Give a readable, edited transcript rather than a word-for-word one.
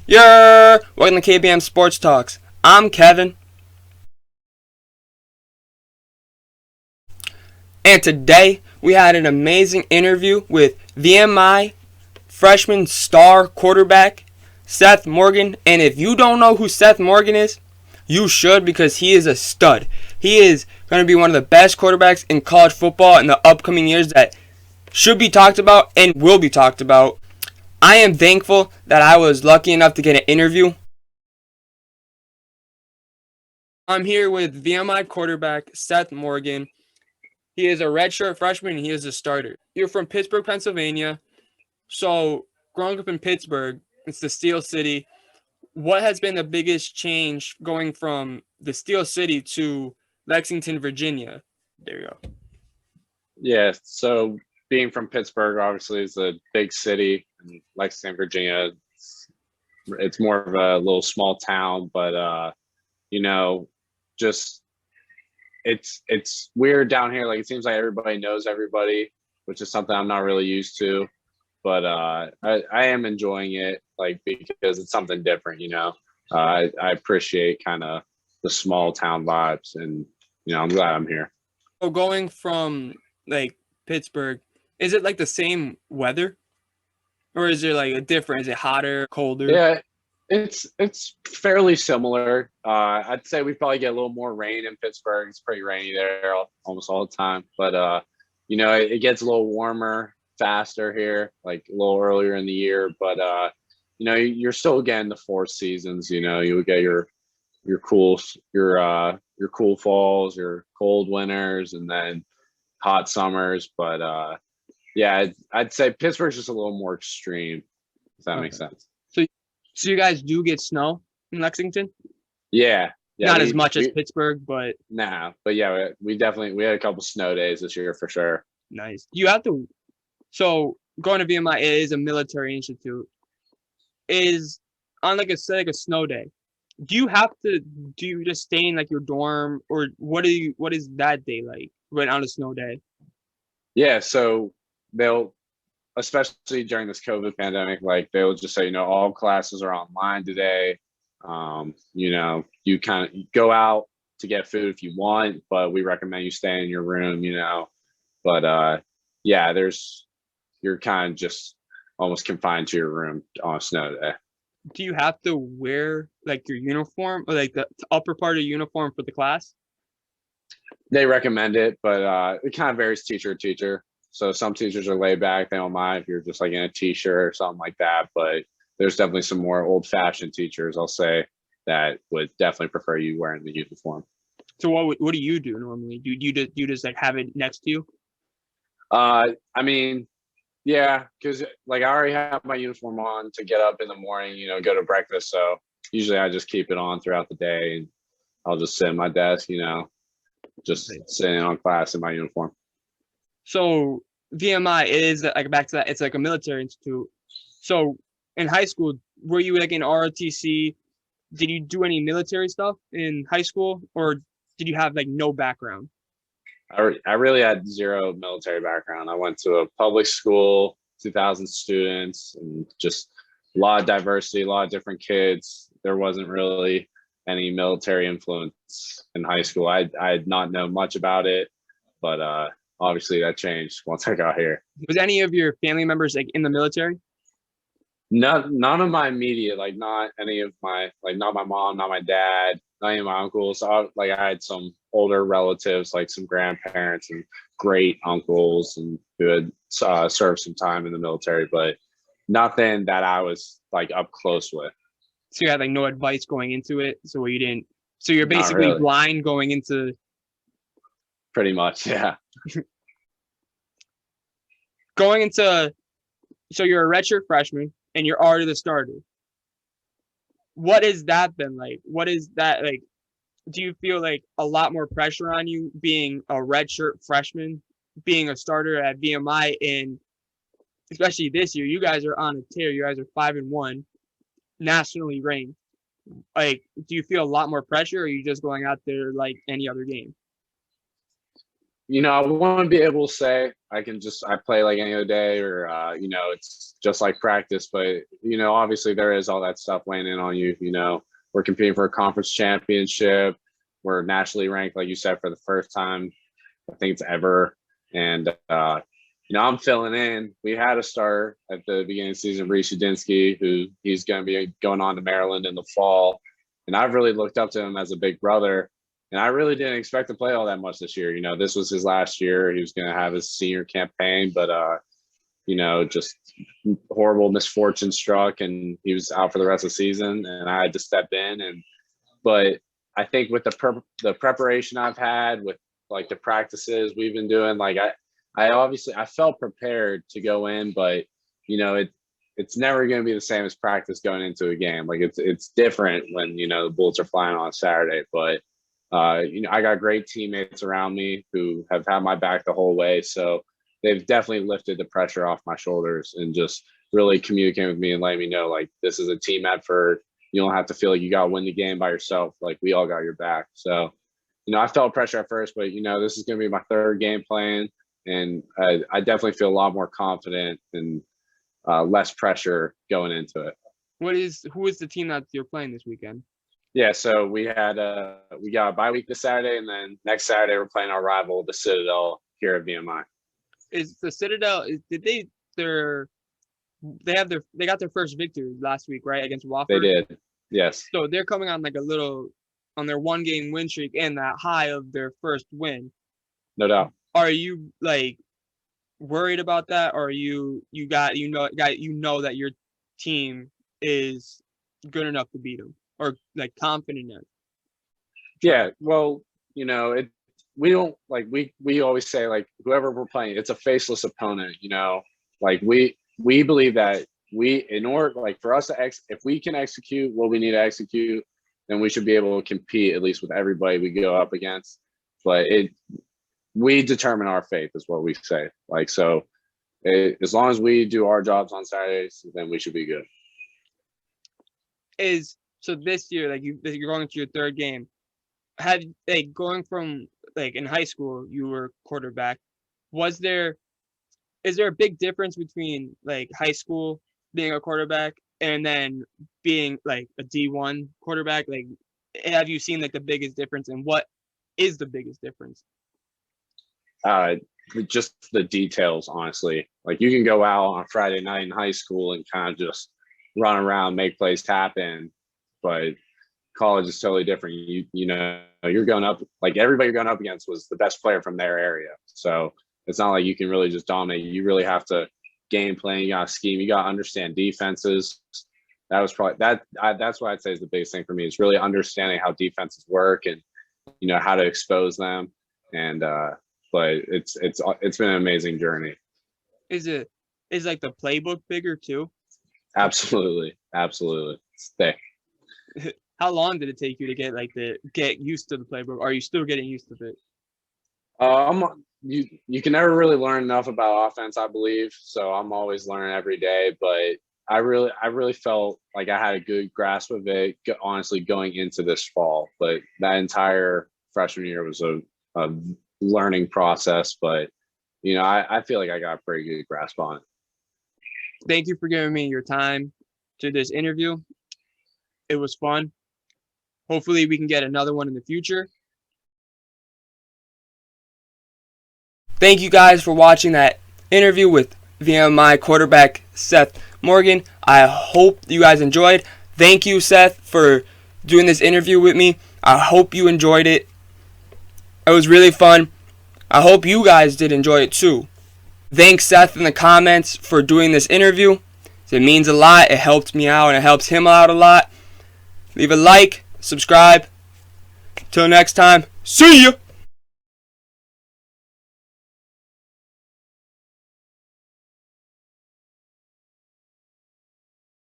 Welcome to KBM Sports Talks. I'm Kevin, and today we had an amazing interview with VMI freshman star quarterback Seth Morgan. And if you don't know who Seth Morgan is, you should, because he is a stud. He is going to be one of the best quarterbacks in college football in the upcoming years that should be talked about and will be talked about. I am thankful that I was lucky enough to get an interview. I'm here with VMI quarterback Seth Morgan. He is a redshirt freshman and he is a starter. You're from Pittsburgh, Pennsylvania. So, growing up in Pittsburgh, it's the Steel City. What has been the biggest change going from the Steel City to Lexington, Virginia? There you go. Yeah, so being from Pittsburgh, obviously, is a big city, and Lexington, Virginia, it's more of a little small town, but you know, just it's weird down here. Like it seems like everybody knows everybody, which is something I'm not really used to. But I am enjoying it, like because it's something different. I appreciate kind of the small town vibes, and I'm glad I'm here. So, going from like Pittsburgh, is it like the same weather? Or is there like a difference? Is it hotter, colder? Yeah, it's fairly similar. I'd say we probably get a little more rain in Pittsburgh. It's pretty rainy there almost all the time. But it gets a little warmer faster here, like a little earlier in the year. But you're still getting the four seasons. You get your cool your cool falls, your cold winters, and then hot summers. But yeah, I'd say Pittsburgh's just a little more extreme, if that makes sense. So, so you guys do get snow in Lexington? Yeah. Not as much as Pittsburgh, but but yeah, we definitely had a couple snow days this year for sure. Nice. You have to. So going to VMI is a military institute. Is on like a snow day. Do you just stay in like your dorm, or what is that day like right on a snow day? Yeah, so they'll, especially during this COVID pandemic, like they'll just say, all classes are online today. You kind of go out to get food if you want, but we recommend you stay in your room, But yeah, you're kind of just almost confined to your room on a snow day. Do you have to wear like your uniform, or like the upper part of your uniform for the class? They recommend it, but it kind of varies teacher to teacher. So some teachers are laid back; they don't mind if you're just like in a t-shirt or something like that. But there's definitely some more old-fashioned teachers, I'll say, that would definitely prefer you wearing the uniform. So what do you do normally? Do you just like have it next to you? I mean, yeah, because like I already have my uniform on to get up in the morning, go to breakfast. So usually I just keep it on throughout the day, and I'll just sit at my desk, just sitting on class in my uniform. So VMI is like, back to that, it's like a military institute. So in high school, were you like in ROTC? Did you do any military stuff in high school, or did you have like no background? I really had zero military background. I went to a public school, 2,000 students, and just a lot of diversity, a lot of different kids. There wasn't really any military influence in high school. I did not know much about it, but obviously that changed once I got here. Was any of your family members like in the military? None of my immediate, like not any of my, like not my mom, not my dad, not any of my uncles. So I had some older relatives, like some grandparents and great uncles, and who had served some time in the military, but nothing that I was like up close with. So you had like no advice going into it. So you didn't. So you're basically really blind going into. Pretty much, yeah. Going into. So you're a redshirt freshman, and you're already the starter. What has that been like? What is that like? Do you feel like a lot more pressure on you being a redshirt freshman, being a starter at VMI, and especially this year, you guys are on a tear. You guys are 5-1, nationally ranked. Like, do you feel a lot more pressure, or are you just going out there like any other game? I want to be able to say I play like any other day, or it's just like practice. But obviously there is all that stuff weighing in on you. We're competing for a conference championship. We're nationally ranked, like you said, for the first time I think it's ever. And I'm filling in. We had a start at the beginning of the season, Reese Udinsky, he's going to be going on to Maryland in the fall. And I've really looked up to him as a big brother. And I really didn't expect to play all that much this year. This was his last year. He was going to have his senior campaign, but just horrible misfortune struck, and he was out for the rest of the season. And I had to step in. But I think with the preparation I've had, with like the practices we've been doing, like I felt prepared to go in, but it's never going to be the same as practice going into a game. Like it's different when the Bullets are flying on Saturday, but I got great teammates around me who have had my back the whole way. So they've definitely lifted the pressure off my shoulders and just really communicating with me and letting me know, like, this is a team effort. You don't have to feel like you got to win the game by yourself. Like, we all got your back. So, I felt pressure at first, but, this is going to be my third game playing. And I definitely feel a lot more confident and less pressure going into it. Who is the team that you're playing this weekend? Yeah, so we got a bye week this Saturday, and then next Saturday we're playing our rival, the Citadel, here at VMI. Is the Citadel? They got their first victory last week, right, against Wofford? They did, yes. So they're coming on on their 1-game win streak and that high of their first win. No doubt. Are you like worried about that, or you know that your team is good enough to beat them, or like confident enough? Yeah, well, we don't, like, we always say, like, whoever we're playing, it's a faceless opponent. Like we believe that in order, like, for us to if we can execute what we need to execute, then we should be able to compete at least with everybody we go up against. But we determine our fate, is what we say. Like, so as long as we do our jobs on Saturdays, then we should be good. So this year, like, you're going into your third game. Going from, like, in high school you were quarterback. Is there a big difference between, like, high school being a quarterback and then being, like, a D1 quarterback? Like, have you seen, like, the biggest difference, and what is the biggest difference? Just the details, honestly. Like, you can go out on Friday night in high school and kind of just run around, make plays happen, but college is totally different. You're going up, like, everybody you're going up against was the best player from their area. So it's not like you can really just dominate. You really have to game plan. You got to scheme. You got to understand defenses. That was probably that's what I'd say is the biggest thing for me, is really understanding how defenses work and how to expose them. And but it's been an amazing journey. Is like the playbook bigger too? Absolutely. It's thick. How long did it take you to get used to the playbook? Are you still getting used to it? You can never really learn enough about offense, I believe. So I'm always learning every day. But I really felt like I had a good grasp of it, honestly, going into this fall. But that entire freshman year was a learning process. But I feel like I got a pretty good grasp on it. Thank you for giving me your time to this interview. It was fun. Hopefully we can get another one in the future. Thank you guys for watching that interview with VMI quarterback Seth Morgan. I hope you guys enjoyed. Thank you, Seth, for doing this interview with me. I hope you enjoyed it. It was really fun. I hope you guys did enjoy it too. Thanks, Seth, in the comments for doing this interview. It means a lot. It helped me out, and it helps him out a lot. Leave a like, subscribe. Till next time, see ya!